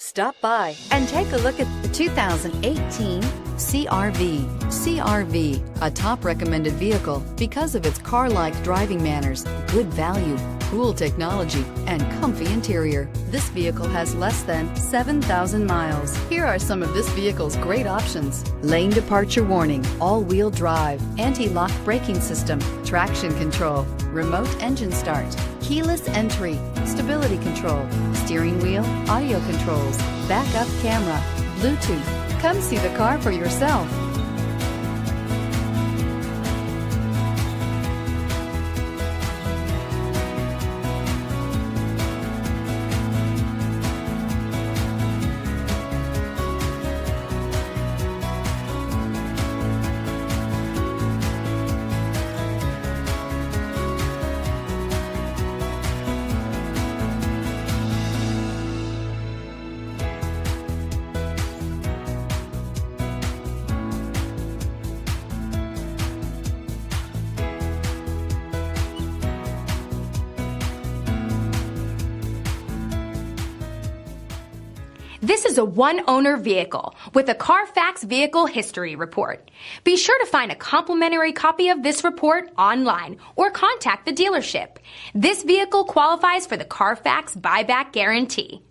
Stop by and take a look at the 2018 CR-V. CR-V, a top recommended vehicle because of its car-like driving manners, good value, cool technology, and comfy interior. This vehicle has less than 7,000 miles. Here are some of this vehicle's great options: lane departure warning, all-wheel drive, anti-lock braking system, traction control, remote engine start, keyless entry, stability control, steering wheel audio controls, backup camera, Bluetooth. Come see the car for yourself. This is a one-owner vehicle with a Carfax Vehicle History Report. Be sure to find a complimentary copy of this report online or contact the dealership. This vehicle qualifies for the Carfax Buyback Guarantee.